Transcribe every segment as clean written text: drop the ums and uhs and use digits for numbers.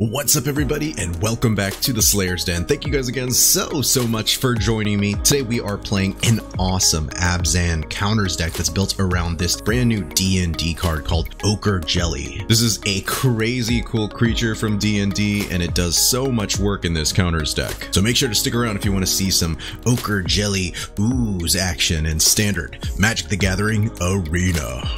What's up everybody and welcome back to the Slayer's Den. Thank you guys again so much for joining me. Today we are playing an awesome Abzan counters deck that's built around this brand new DND card called Ochre Jelly. This is a crazy cool creature from DND and it does so much work in this counters deck. So make sure to stick around if you want to see some Ochre Jelly Ooze action in Standard Magic the Gathering Arena.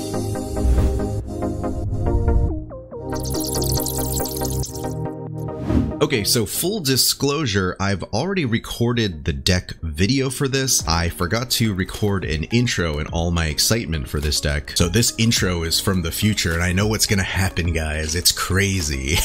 Okay, so full disclosure, I've already recorded the deck video for this. I forgot to record an intro in all my excitement for this deck. So this intro is from the future and I know what's gonna happen, guys. It's crazy.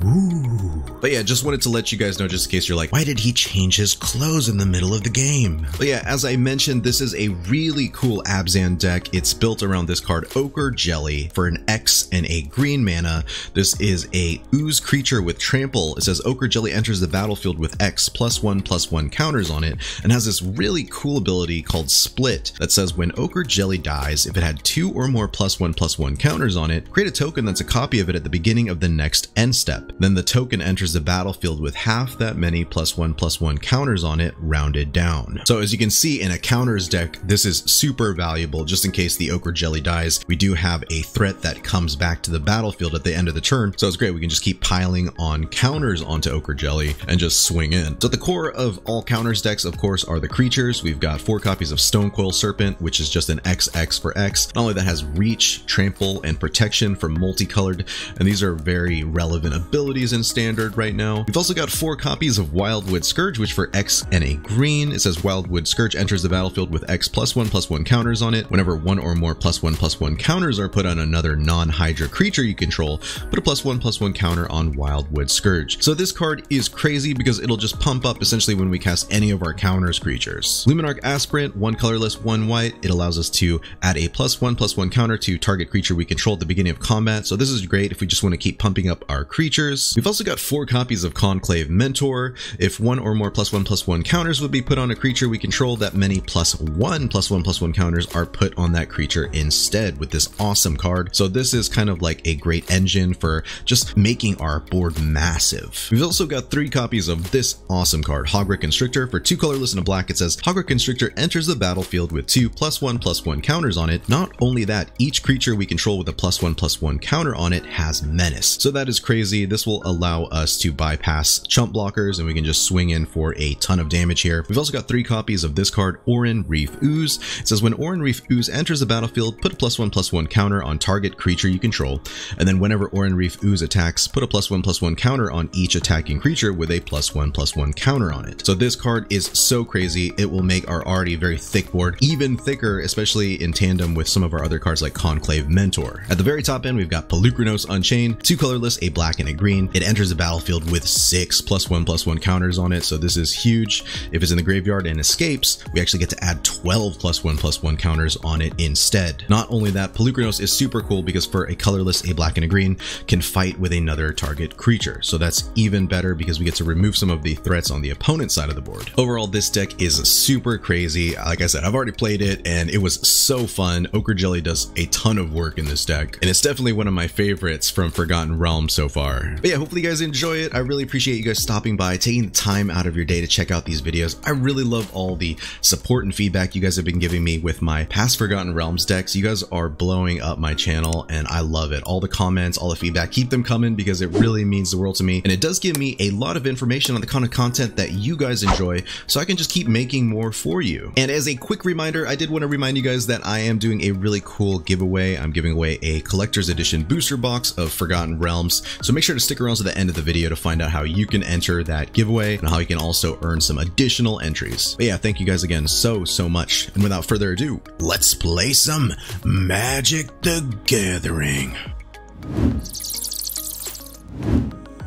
Ooh. But yeah, just wanted to let you guys know just in case you're like, why did he change his clothes in the middle of the game? But yeah, as I mentioned, this is a really cool Abzan deck. It's built around this card, Ochre Jelly, for an X and a green mana. This is a ooze creature with trample. It says Ochre Jelly enters the battlefield with X +1/+1 counters on it and has this really cool ability called Split that says when Ochre Jelly dies, if it had 2 or more +1/+1 counters on it, create a token that's a copy of it at the beginning of the next end step. Then the token enters the battlefield with half that many +1/+1 counters on it rounded down. So as you can see in a counters deck, this is super valuable just in case the Ochre Jelly dies. We do have a threat that comes back to the battlefield at the end of the turn, so it's great. We can just keep piling on counters onto Ochre Jelly and just swing in. So at the core of all counters decks, of course, are the creatures. We've got 4 copies of Stonecoil Serpent, which is just an XX for X. Not only that, has reach, trample, and protection for multicolored, and these are very relevant abilities in Standard right now. We've also got 4 copies of Wildwood Scourge, which for X and a green. It says Wildwood Scourge enters the battlefield with X +1/+1 counters on it. Whenever 1 or more +1/+1 counters are put on another non-Hydra creature you control, put a +1/+1 counter on Wildwood Scourge. So this card is crazy because it'll just pump up essentially when we cast any of our counters creatures. Luminarch Aspirant, 1 colorless, 1 white. It allows us to add a +1/+1 counter to target creature we control at the beginning of combat. So this is great if we just want to keep pumping up our creatures. We've also got 4 copies of Conclave Mentor. If 1 or more +1/+1 counters would be put on a creature we control, that many +1/+1 counters are put on that creature instead with this awesome card. So this is kind of like a great engine for just making our board massive. We've also got 3 copies of this awesome card, Hagra Constrictor. For 2 colorless and a black, it says Hagra Constrictor enters the battlefield with 2 +1/+1 counters on it. Not only that, each creature we control with a +1/+1 counter on it has menace. So that is crazy. This will allow us to bypass chump blockers and we can just swing in for a ton of damage here. We've also got 3 copies of this card, Oran-Rief Ooze. It says when Oran-Rief Ooze enters the battlefield, put a +1/+1 counter on target creature you control. And then whenever Oran-Rief Ooze attacks, put a +1/+1 counter on each attacking creature with a +1/+1 counter on it. So this card is so crazy. It will make our already very thick board even thicker, especially in tandem with some of our other cards like Conclave Mentor. At the very top end, we've got Polukranos Unchained, 2 colorless, a black and a green. It enters the battlefield with 6 +1/+1 counters on it. So this is huge. If it's in the graveyard and escapes, we actually get to add 12 +1/+1 counters on it instead. Not only that, Polukranos is super cool because for a colorless, a black and a green, can fight with another target creature. So that's even better because we get to remove some of the threats on the opponent's side of the board. Overall, this deck is super crazy. Like I said, I've already played it and it was so fun. Ochre Jelly does a ton of work in this deck and it's definitely one of my favorites from Forgotten Realms so far. But yeah, hopefully you guys enjoy it. I really appreciate you guys stopping by, taking the time out of your day to check out these videos. I really love all the support and feedback you guys have been giving me with my past Forgotten Realms decks. You guys are blowing up my channel and I love it. All the comments, all the feedback, keep them coming because it really means the world to me and it does give me a lot of information on the kind of content that you guys enjoy so I can just keep making more for you. And as a quick reminder, I did want to remind you guys that I am doing a really cool giveaway. I'm giving away a collector's edition booster box of Forgotten Realms. So make sure to stick around to the end of the video to find out how you can enter that giveaway and how you can also earn some additional entries. But yeah, thank you guys again so much. And without further ado, let's play some Magic the Gathering.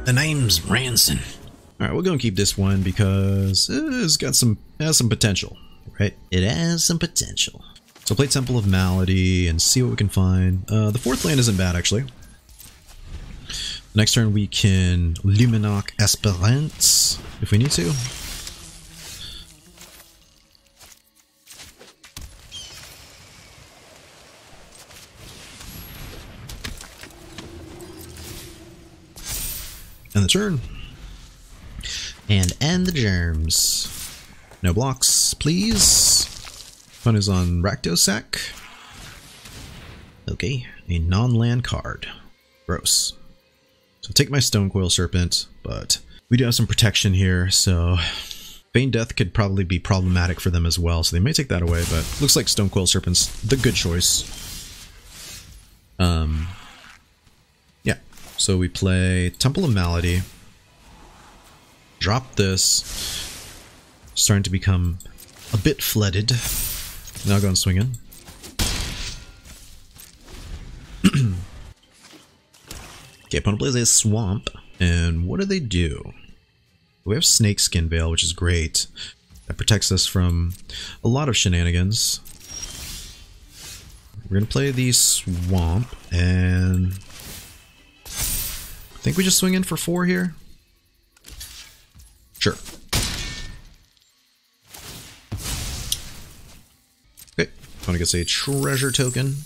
The name's Ranson. All right, we're gonna keep this one because it has some potential, right? It has some potential. So play Temple of Malady and see what we can find. The 4th land isn't bad actually. Next turn we can Luminarch Aspirant if we need to. End the turn. And end the germs. No blocks, please. Fun is on Rakdos. Okay, a non-land card. Gross. So take my Stonecoil Serpent, but we do have some protection here, so Feign Death could probably be problematic for them as well, so they may take that away, but looks like Stonecoil Serpent's the good choice. Yeah, so we play Temple of Malady. Drop this. Starting to become a bit flooded. Now go and swing in. Okay, opponent plays a swamp, and what do? We have Snakeskin Veil, which is great. That protects us from a lot of shenanigans. We're gonna play the swamp, and I think we just swing in for 4 here. Sure. Okay, opponent gets a treasure token.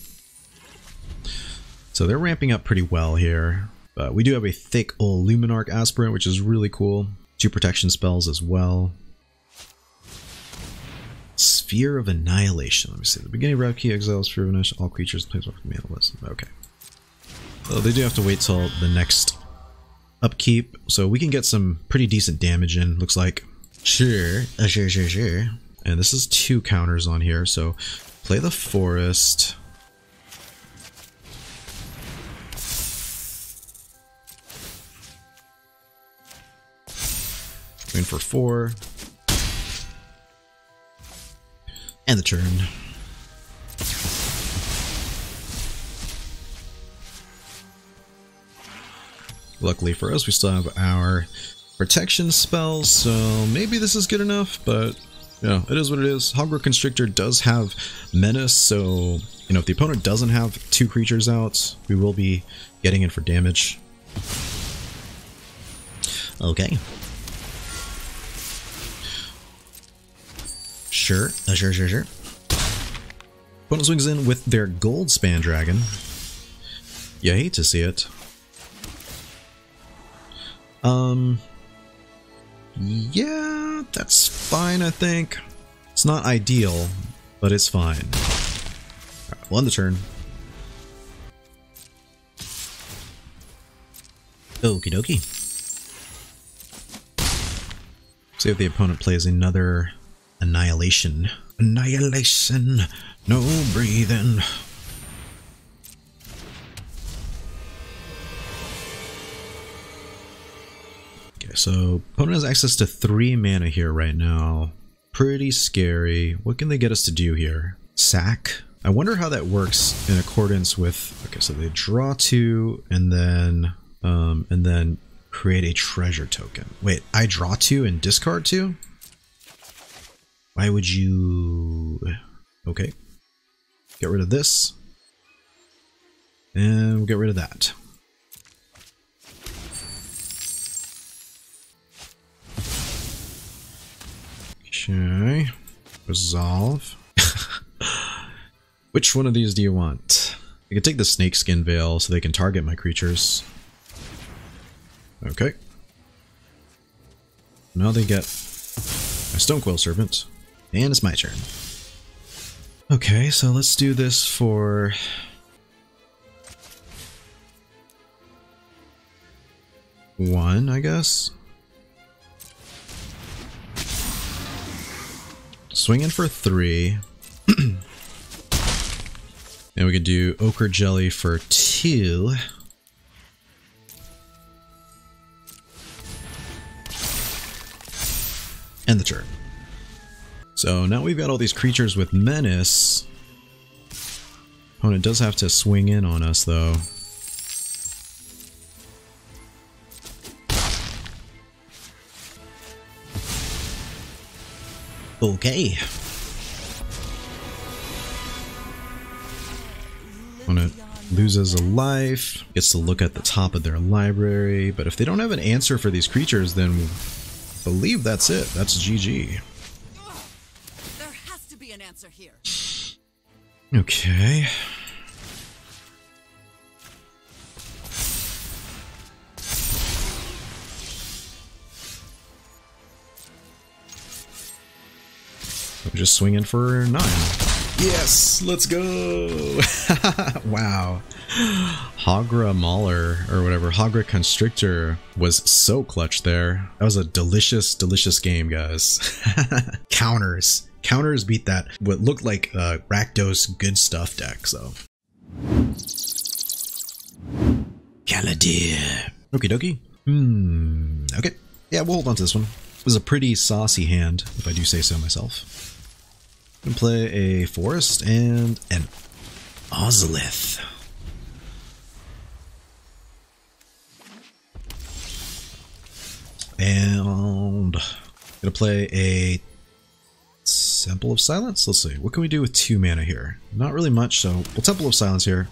So they're ramping up pretty well here. But we do have a thick old Luminarch Aspirant, which is really cool. 2 protection spells as well. Sphere of Annihilation. Let me see. The beginning of round key exiles Sphere of Annihilation. All creatures plays off the mana list. Okay. So they do have to wait till the next upkeep. So we can get some pretty decent damage in, looks like. Sure. And this is 2 counters on here. So play the Forest. In for 4. And the turn. Luckily for us, we still have our protection spells, so maybe this is good enough, but yeah, it is what it is. Hagra Constrictor does have Menace, so you know, if the opponent doesn't have 2 creatures out, we will be getting in for damage. Okay. Sure. Opponent swings in with their Goldspan Dragon. You hate to see it. Yeah, that's fine, I think. It's not ideal, but it's fine. Alright, we'll end the turn. Okie dokie. See if the opponent plays another Annihilation. Annihilation. No breathing. Okay, so opponent has access to 3 mana here right now. Pretty scary. What can they get us to do here? Sack? I wonder how that works in accordance with... Okay, so they draw 2 and then create a treasure token. Wait, I draw 2 and discard 2? Why would you... Okay. Get rid of this. And we'll get rid of that. Okay. Resolve. Which one of these do you want? I can take the Snakeskin Veil so they can target my creatures. Okay. Now they get my Stonecoil Serpent. And it's my turn. Okay, so let's do this for... one, I guess. Swing in for 3. And we could do Ochre Jelly for 2. End the turn. So now we've got all these creatures with Menace. Opponent does have to swing in on us, though. Okay. Opponent loses a life, gets to look at the top of their library, but if they don't have an answer for these creatures, then I believe that's it. That's GG. Here. Okay. Just swinging for 9. Yes, let's go. Wow. Hagra Mauler or whatever, Hagra Constrictor was so clutch there. That was a delicious, delicious game, guys. Counters. Counters beat that what looked like Rakdos good stuff deck, so. Caladir. Okie dokie. Okay. Yeah, we'll hold on to this one. It was a pretty saucy hand, if I do say so myself. I'm gonna play a forest and an Ozolith. And I'm gonna play a Temple of Silence. Let's see, what can we do with 2 mana here? Not really much, so we'll Temple of Silence here.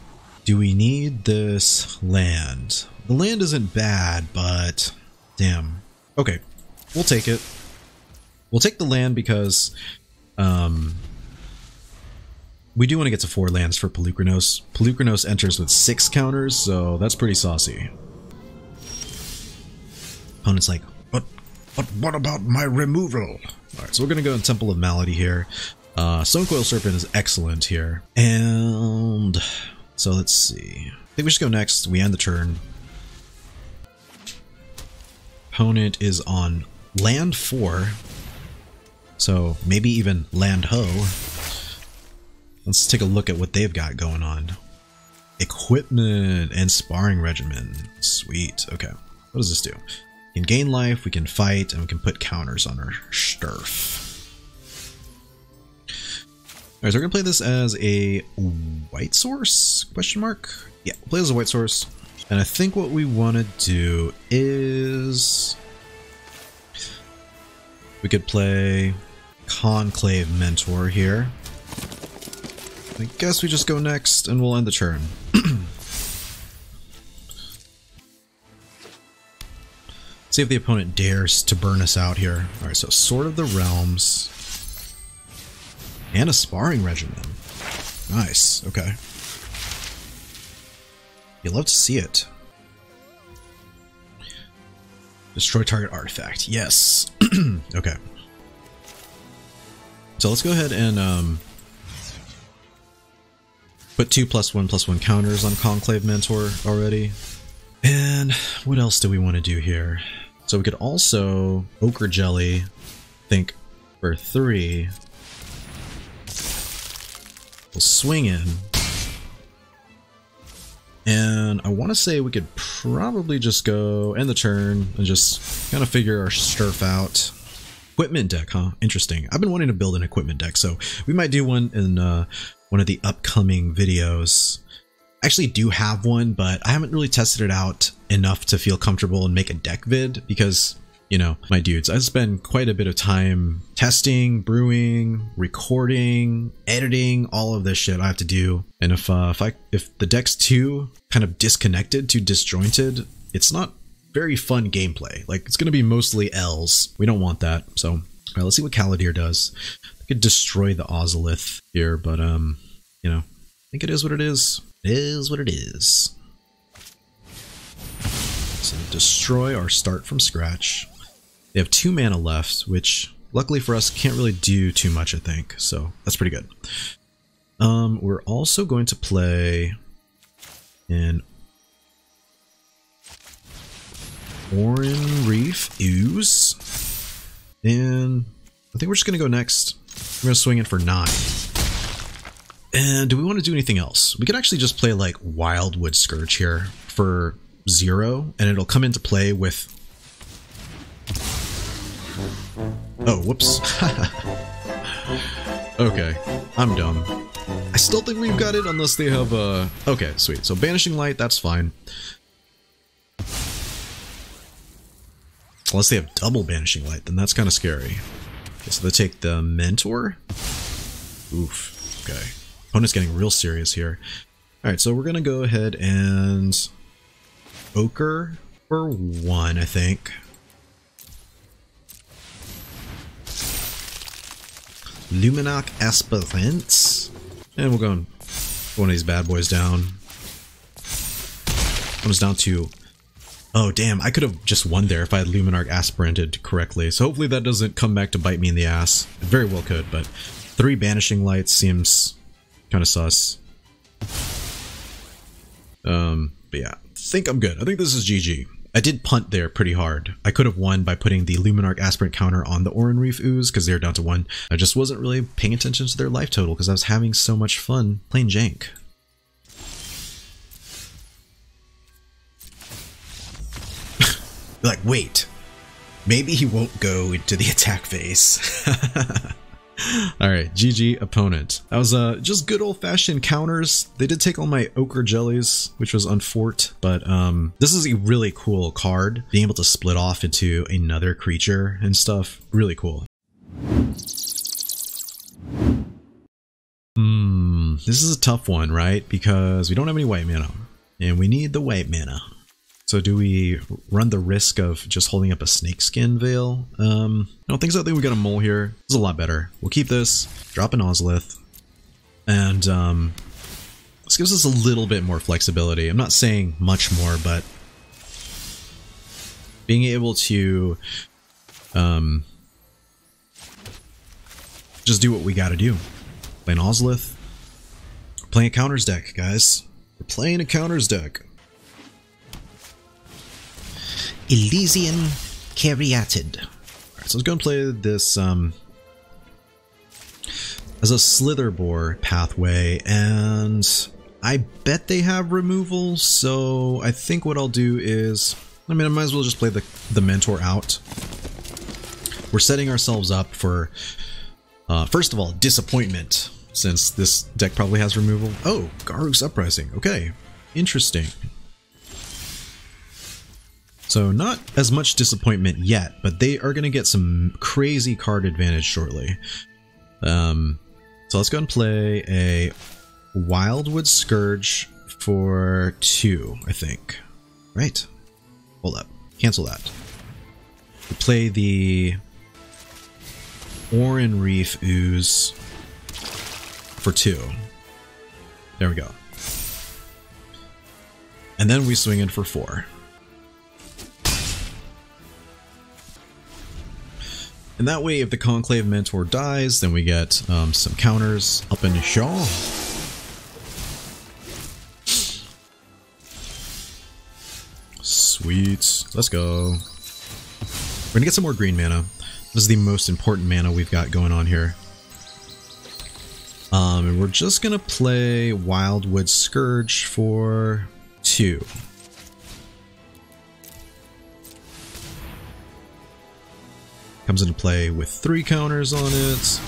Do we need this land? The land isn't bad, but damn. Okay, we'll take it. We'll take the land because we do want to get to 4 lands for Polukranos. Polukranos enters with 6 counters, so that's pretty saucy. Opponent's like, what about my removal? Alright, so we're gonna go in Temple of Malady here. Stonecoil Serpent is excellent here. And so let's see. I think we should go next. We end the turn. Opponent is on land 4. So maybe even land ho. Let's take a look at what they've got going on. Equipment and sparring regimen. Sweet. Okay. What does this do? We can gain life, we can fight, and we can put counters on our Sturf. Alright, so we're gonna play this as a white source? Question mark? Yeah, we'll play as a white source. And I think what we want to do is we could play Conclave Mentor here. I guess we just go next and we'll end the turn. See if the opponent dares to burn us out here. Alright, so Sword of the Realms. And a sparring regimen. Nice, okay. You love to see it. Destroy target artifact. Yes. Okay. So let's go ahead and put 2+1/+1 counters on Conclave Mentor already. And what else do we want to do here? So we could also Ochre Jelly, think for 3. We'll swing in. And I want to say we could probably just go end the turn and just kind of figure our Sturf out. Equipment deck, huh? Interesting. I've been wanting to build an equipment deck, so we might do one in one of the upcoming videos. I actually do have one, but I haven't really tested it out enough to feel comfortable and make a deck vid because, you know, my dudes, I spend quite a bit of time testing, brewing, recording, editing, all of this shit I have to do. And if the deck's too kind of disconnected, too disjointed, it's not very fun gameplay. Like, it's going to be mostly L's. We don't want that. So, all right, let's see what Caladir does. I could destroy the Ozolith here, but, you know, I think it is what it is. It is what it is. So destroy or start from scratch. They have 2 mana left, which luckily for us can't really do too much, I think. So that's pretty good. We're also going to play an Oran-Rief Ooze. And I think we're just going to go next. We're going to swing in for 9. And do we want to do anything else? We could actually just play like Wildwood Scourge here for 0, and it'll come into play with... Oh, whoops. Okay, I'm dumb. I still think we've got it unless they have okay, sweet. So Banishing Light, that's fine. Unless they have double Banishing Light, then that's kind of scary. Okay, so they take the Mentor. Oof, okay. Opponent's getting real serious here. Alright, so we're going to go ahead and Ochre for 1, I think. Luminarch Aspirant. And we'll go and put one of these bad boys down. Comes down to Oh, damn. I could have just won there if I had Luminarch Aspiranted correctly. So hopefully that doesn't come back to bite me in the ass. It very well could, but 3 Banishing Lights seems kind of sus. But yeah, I think I'm good. I think this is GG. I did punt there pretty hard. I could have won by putting the Luminarch Aspirant counter on the Oran-Rief Ooze because they're down to 1. I just wasn't really paying attention to their life total because I was having so much fun playing jank. Like, wait, maybe he won't go into the attack phase. Alright, GG opponent. That was just good old-fashioned counters. They did take all my Ochre Jellies, which was unfort, but this is a really cool card. Being able to split off into another creature and stuff, really cool. This is a tough one, right? Because we don't have any white mana, and we need the white mana. So do we run the risk of just holding up a Snakeskin Veil? I don't think so. I think we got a mole here. This is a lot better. We'll keep this, drop an Ozolith, and this gives us a little bit more flexibility. I'm not saying much more, but being able to just do what we gotta do. Play an Ozolith. We're playing a counters deck, guys. We're playing a counters deck. Elysian Caryatid. Alright, so I was going to play this as a Slitherboar Pathway, and I bet they have removal, so I think what I'll do is, I mean, I might as well just play the Mentor out. We're setting ourselves up for, first of all, disappointment, since this deck probably has removal. Oh, Garruk's Uprising. Okay, interesting. So not as much disappointment yet, but they are going to get some crazy card advantage shortly. So let's go and play a Wildwood Scourge for 2, I think. Right. Hold up. Cancel that. We play the Oran-Rief Ooze for 2. There we go. And then we swing in for 4. And that way, if the Conclave Mentor dies, then we get some counters up in the shaw. Sweet. Let's go. We're gonna get some more green mana. This is the most important mana we've got going on here. And we're just gonna play Wildwood Scourge for 2. Comes into play with 3 counters on it.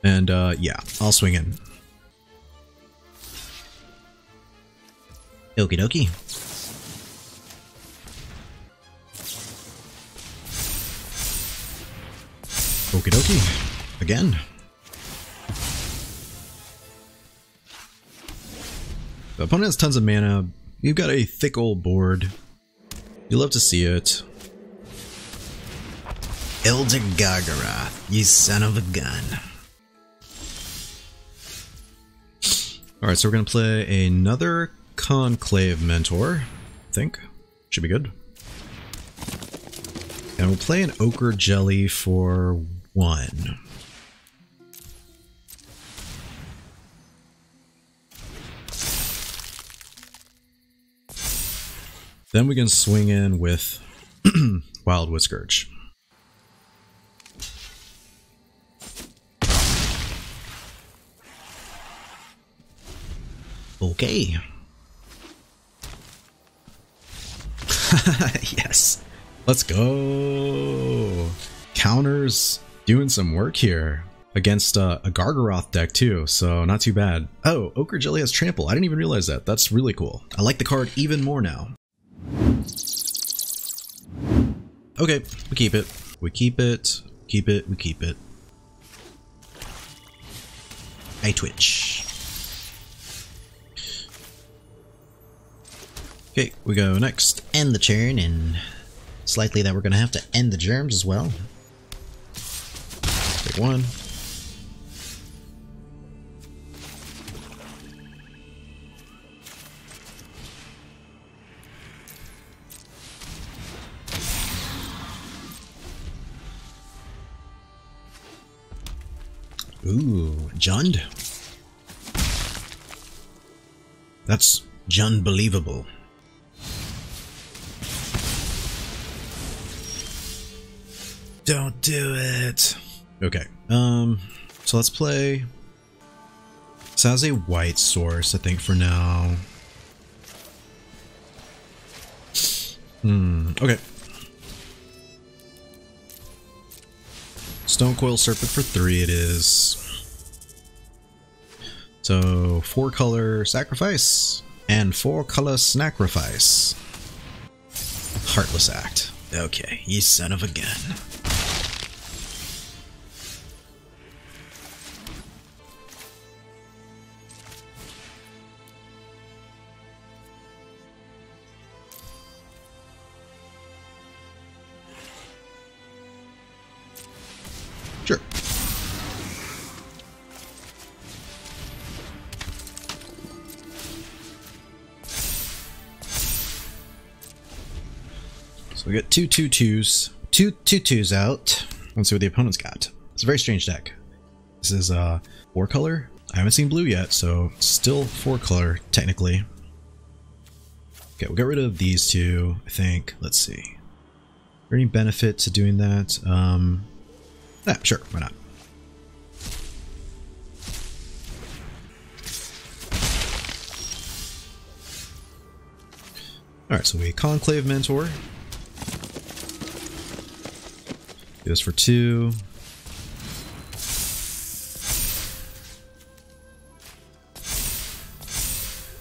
And yeah, I'll swing in. Okie dokie. Okie dokie. Again. The opponent has tons of mana. You've got a thick old board. You love to see it. Elder Gargaroth, you son of a gun. Alright, so we're going to play another Conclave Mentor, I think. Should be good. And we'll play an Ochre Jelly for 1. Then we can swing in with Wildwood Scourge. Okay. Yes. Let's go. Counters doing some work here against a Gargaroth deck too, so not too bad. Oh, Ochre Jelly has Trample. I didn't even realize that. That's really cool. I like the card even more now. Okay, we keep it. We keep it. Keep it. We keep it. I twitch. Okay, we go next. End the turn, and it's likely that we're going to have to end the germs as well. Take 1. Ooh, Jund. That's Jund-believable. Don't do it. Okay. So let's play. This has a white source, I think, for now. Okay. Stonecoil Serpent for 3 it is. So 4-color sacrifice and 4-color sacrifice. Heartless Act. Okay, you son of a gun. Sure. So we got two 2/2s. Two 2/2s out. Let's see what the opponent's got. It's a very strange deck. This is 4-color. I haven't seen blue yet, so still 4-color technically. Okay, we'll get rid of these two, I think. Let's see. Is there any benefit to doing that? Yeah, sure, why not? Alright, so we Conclave Mentor. Do this for 2.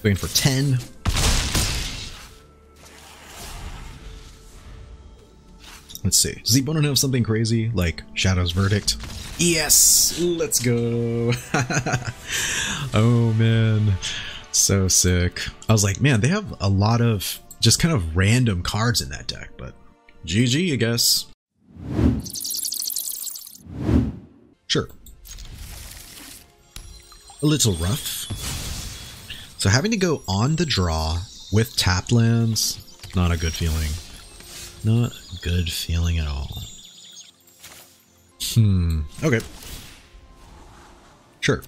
Going for 10. Let's see. Does the opponent have something crazy like Shadow's Verdict? Yes! Let's go! Oh man. So sick. I was like, man, they have a lot of just kind of random cards in that deck, but GG, I guess. Sure. A little rough. So having to go on the draw with tapped lands, not a good feeling. Not a good feeling at all. Okay. Sure.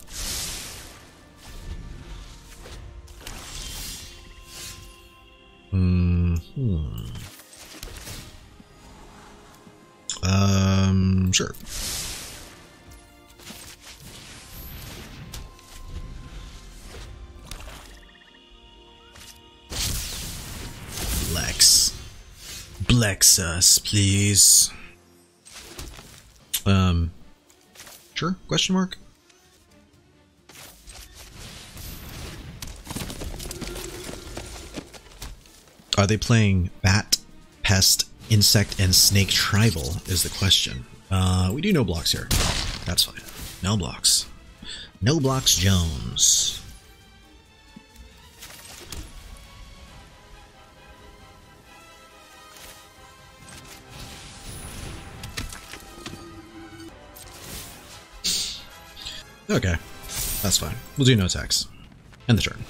Sure. Blex us, please. Sure? Question mark? Are they playing Bat, Pest, Insect, and Snake Tribal is the question. We do no blocks here. That's fine. No blocks. No blocks Jones. Okay, that's fine. We'll do no attacks. End the turn.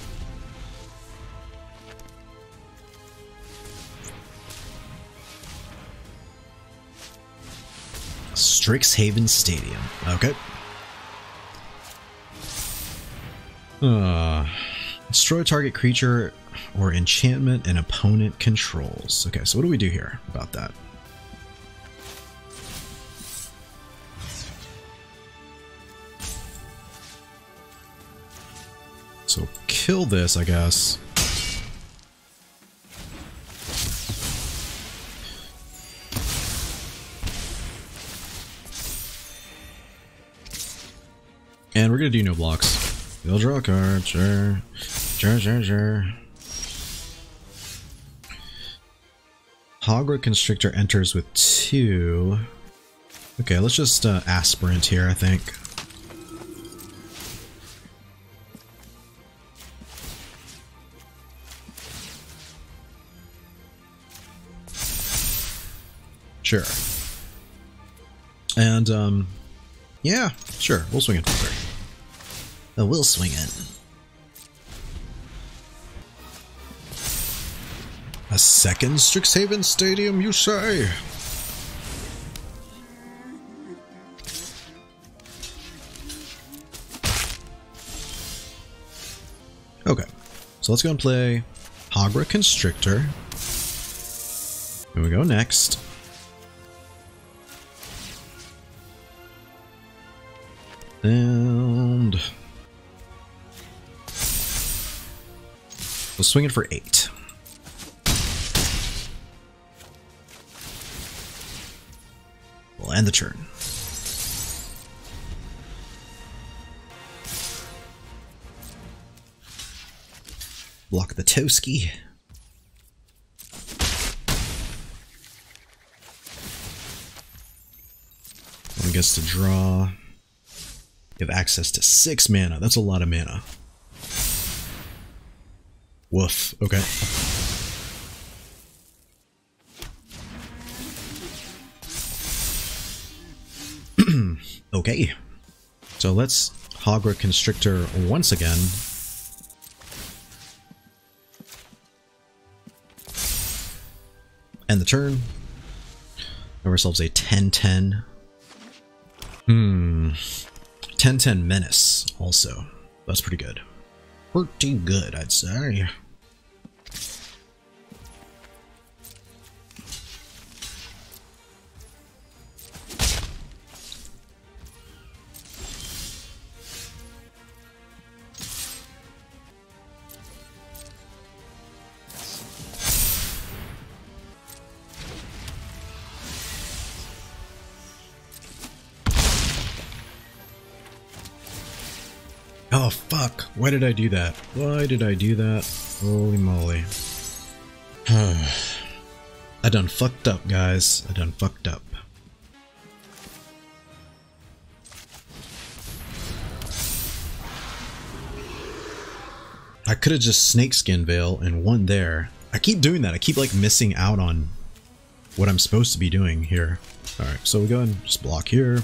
Strixhaven Stadium. Okay. Destroy target creature or enchantment an opponent controls. Okay, so what do we do here about that? So kill this, I guess. And we're gonna do no blocks. You'll draw a card, sure. Sure. Hagra Constrictor enters with 2. Okay, let's just Aspirant here, I think. Sure. And, yeah, sure, we'll swing it for 3. Oh, we'll swing it. A second Strixhaven Stadium, you say? So let's go and play Hagra Constrictor. Here we go next. And we'll swing it for 8. We'll end the turn. Block the Toski. One gets to draw. You have access to 6 mana. That's a lot of mana. Woof. Okay. Okay. So let's Hagra Constrictor once again. End the turn. Have ourselves a 10-10. 10-10 Menace also. That's pretty good. Pretty good, I'd say. Oh fuck, why did I do that? Why did I do that? Holy moly. I done fucked up, guys. I done fucked up. I could have just Snakeskin Veil and won there. I keep doing that. I keep like missing out on what I'm supposed to be doing here. Alright, so we go and just block here.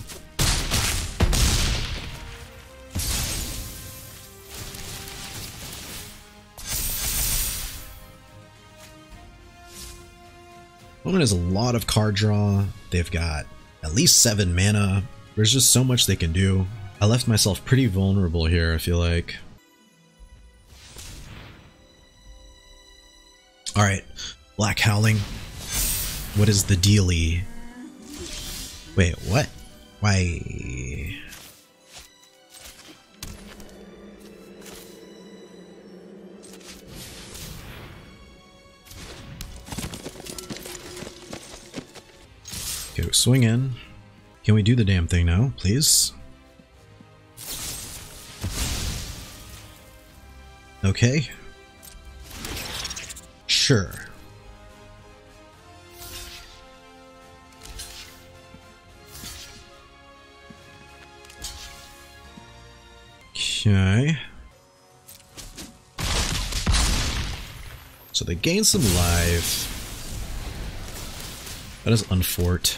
Opponent has a lot of card draw. They've got at least 7 mana. There's just so much they can do. I left myself pretty vulnerable here, I feel like. Alright, Black Howling. What is the dealie? Wait, what? Why? Okay, swing in. Can we do the damn thing now, please? Okay. Sure. Okay. So they gain some life. That is unfort.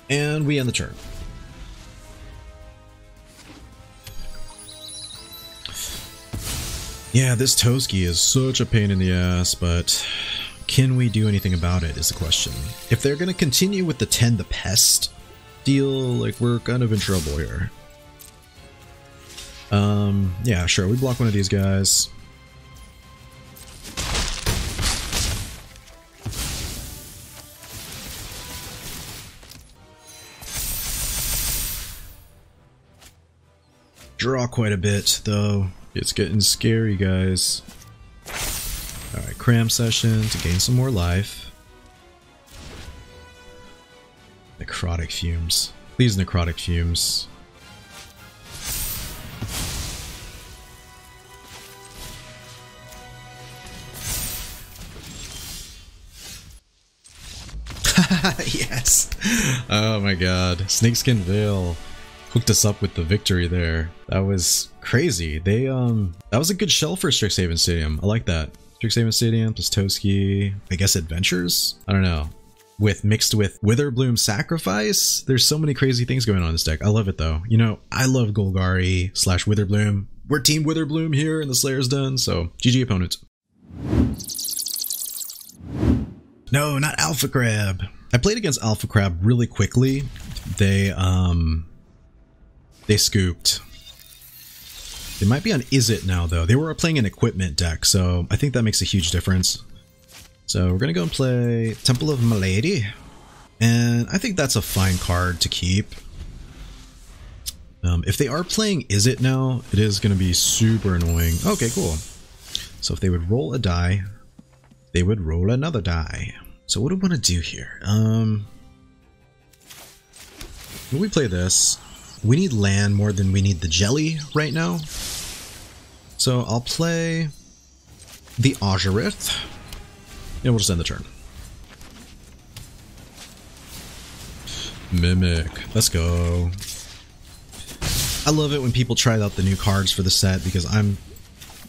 And we end the turn. Yeah, this Toski is such a pain in the ass, but can we do anything about it is the question. If they're going to continue with the Tend the Pest deal, like, we're kind of in trouble here. Yeah, sure, we block one of these guys. Draw quite a bit, though. It's getting scary, guys. Alright, Cram Session to gain some more life. Necrotic Fumes. Please, Necrotic Fumes. Yes! Oh my god. Snakeskin Veil hooked us up with the victory there. That was crazy. They that was a good shell for Strixhaven Stadium. I like that. Strixhaven Stadium plus Toski, I guess Adventures? I don't know. Mixed with Witherbloom Sacrifice? There's so many crazy things going on in this deck. I love it though. You know, I love Golgari / Witherbloom. We're Team Witherbloom here in the Slayer's Den, so GG opponents. No, not Alpha Crab. I played against Alpha Crab really quickly. They scooped. They might be on Is It now, though. They were playing an equipment deck, so I think that makes a huge difference. So we're going to go and play Temple of Malady. And I think that's a fine card to keep. If they are playing Is It now, it is going to be super annoying. Okay, cool. So if they would roll a die, they would roll another die. So what do we want to do here? When we play this, we need land more than we need the jelly right now. So I'll play the Ozolith, and we'll just end the turn. Mimic, let's go. I love it when people try out the new cards for the set because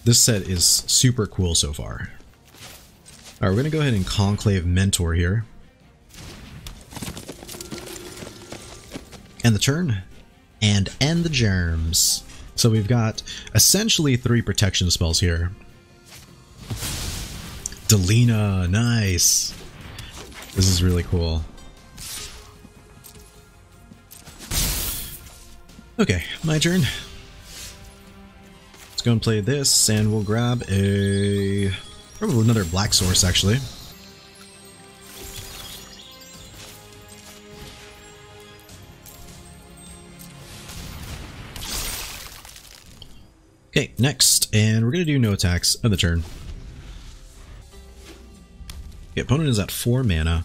this set is super cool so far. Alright, we're gonna go ahead and Conclave Mentor here. End the turn, and end the germs. So we've got essentially 3 protection spells here. Delina, nice. This is really cool. Okay, my turn. Let's go and play this, and we'll grab probably another black source, actually. Okay, next, and we're going to do no attacks on the turn. The opponent is at 4 mana.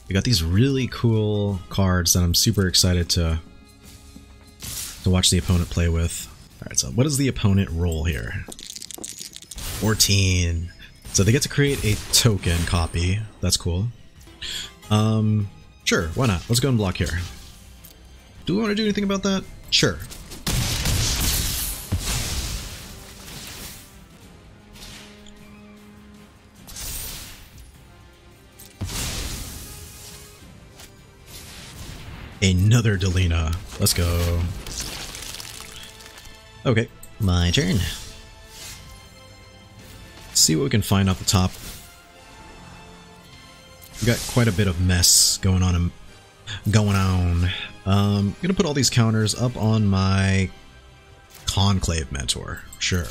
We got these really cool cards that I'm super excited to watch the opponent play with. Alright, so what does the opponent roll here? 14. So they get to create a token copy. That's cool. Sure, why not? Let's go and block here. Do we want to do anything about that? Sure. Another Delina. Let's go. Okay, my turn. Let's see what we can find off the top. We got quite a bit of mess going on. I'm gonna put all these counters up on my Conclave Mentor. Sure.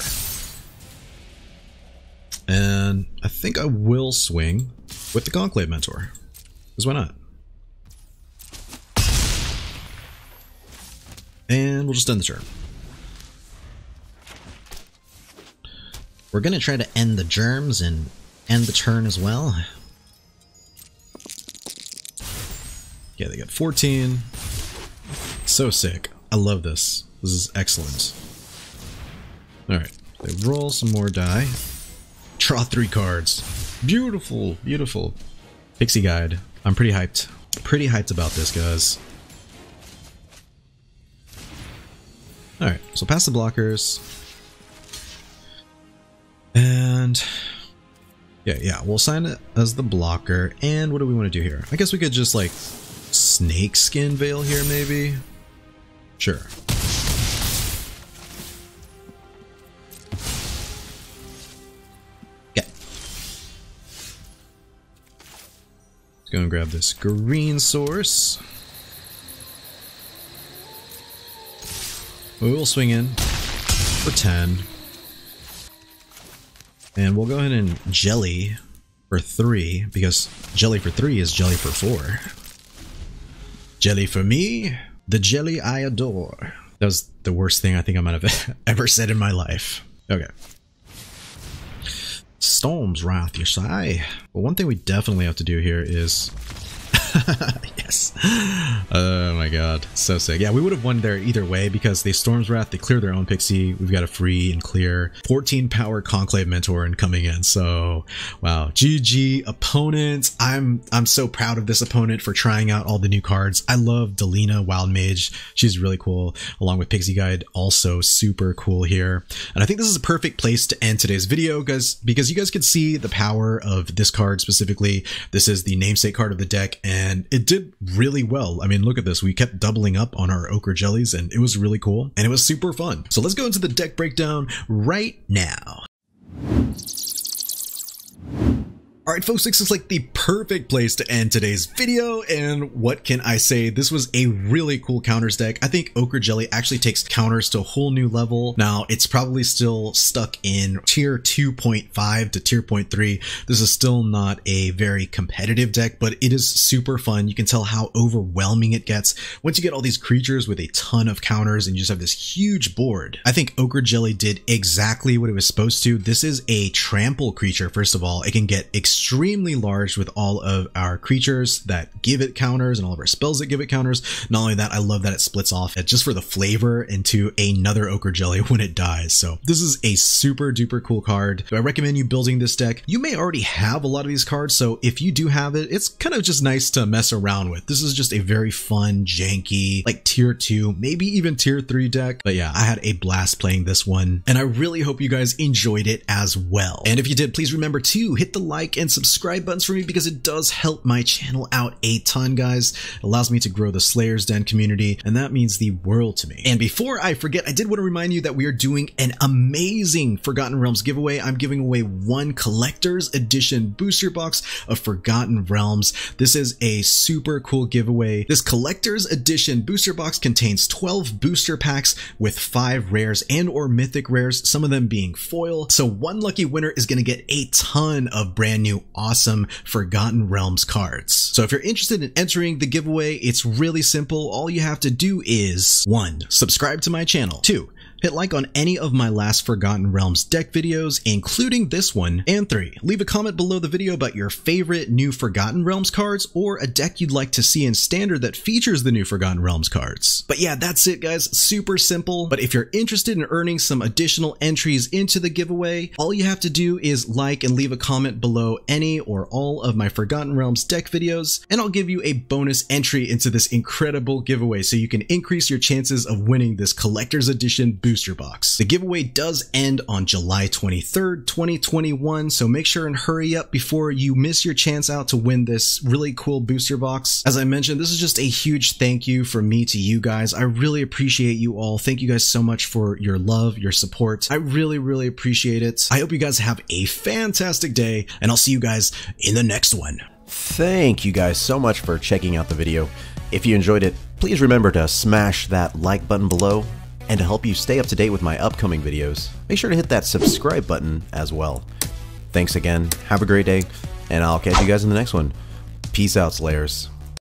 And I think I will swing with the Conclave Mentor. Because why not? And we'll just end the turn. We're going to try to end the germs and end the turn as well. Yeah, they got 14. So sick. I love this. This is excellent. Alright, they roll some more die. Draw 3 cards. Beautiful, beautiful. Pixie Guide. I'm pretty hyped. Pretty hyped about this, guys. Alright, so pass the blockers. And yeah, we'll assign it as the blocker. And what do we want to do here? I guess we could just like Snakeskin Veil here, maybe? Sure. Okay. Let's go and grab this green source. We will swing in for 10. And we'll go ahead and jelly for 3, because jelly for 3 is jelly for 4. Jelly for me, the jelly I adore. That was the worst thing I think I might have ever said in my life. Okay. Storm's Wrath, you say? Well, one thing we definitely have to do here is... Yes. Oh my god. So sick. Yeah, we would have won there either way because they Storm's Wrath, they clear their own pixie. We've got a free and clear 14 power Conclave Mentor and coming in. So wow. GG opponents. I'm so proud of this opponent for trying out all the new cards. I love Delina Wild Mage. She's really cool. Along with Pixie Guide, also super cool here. And I think this is a perfect place to end today's video, guys, because you guys can see the power of this card specifically. This is the namesake card of the deck, and it did really well. I mean, look at this. We kept doubling up on our Ochre Jellies, and it was really cool, and it was super fun. So let's go into the deck breakdown right now. Alright folks, this is like the perfect place to end today's video, and what can I say? This was a really cool counters deck. I think Ochre Jelly actually takes counters to a whole new level. Now, it's probably still stuck in tier 2.5 to tier 0.3. This is still not a very competitive deck, but it is super fun. You can tell how overwhelming it gets once you get all these creatures with a ton of counters and you just have this huge board. I think Ochre Jelly did exactly what it was supposed to. This is a trample creature, first of all. It can get extremely large with all of our creatures that give it counters and all of our spells that give it counters. Not only that, I love that it splits off just for the flavor into another Ochre Jelly when it dies. So this is a super duper cool card. So I recommend you building this deck. You may already have a lot of these cards, so if you do have it, it's kind of just nice to mess around with. This is just a very fun, janky, like tier 2, maybe even tier 3 deck. But yeah, I had a blast playing this one, and I really hope you guys enjoyed it as well. And if you did, please remember to hit the like and subscribe buttons for me, because it does help my channel out a ton, guys. It allows me to grow the Slayer's Den community, and that means the world to me. And before I forget, I did want to remind you that we are doing an amazing Forgotten Realms giveaway. I'm giving away one collector's edition booster box of Forgotten Realms. This is a super cool giveaway. This collector's edition booster box contains 12 booster packs with 5 rares and or mythic rares, some of them being foil. So one lucky winner is going to get a ton of brand new awesome Forgotten Realms cards. So if you're interested in entering the giveaway, it's really simple. All you have to do is 1. Subscribe to my channel. 2. Hit like on any of my last Forgotten Realms deck videos, including this one. And 3. Leave a comment below the video about your favorite new Forgotten Realms cards or a deck you'd like to see in Standard that features the new Forgotten Realms cards. But yeah, that's it, guys. Super simple. But if you're interested in earning some additional entries into the giveaway, all you have to do is like and leave a comment below any or all of my Forgotten Realms deck videos, and I'll give you a bonus entry into this incredible giveaway so you can increase your chances of winning this collector's edition booster box. The giveaway does end on July 23rd, 2021, so make sure and hurry up before you miss your chance out to win this really cool booster box. As I mentioned, this is just a huge thank you from me to you guys. I really appreciate you all. Thank you guys so much for your love, your support. I really appreciate it. I hope you guys have a fantastic day, and I'll see you guys in the next one. Thank you guys so much for checking out the video. If you enjoyed it, please remember to smash that like button below. And to help you stay up to date with my upcoming videos, make sure to hit that subscribe button as well. Thanks again, have a great day, and I'll catch you guys in the next one. Peace out, Slayers.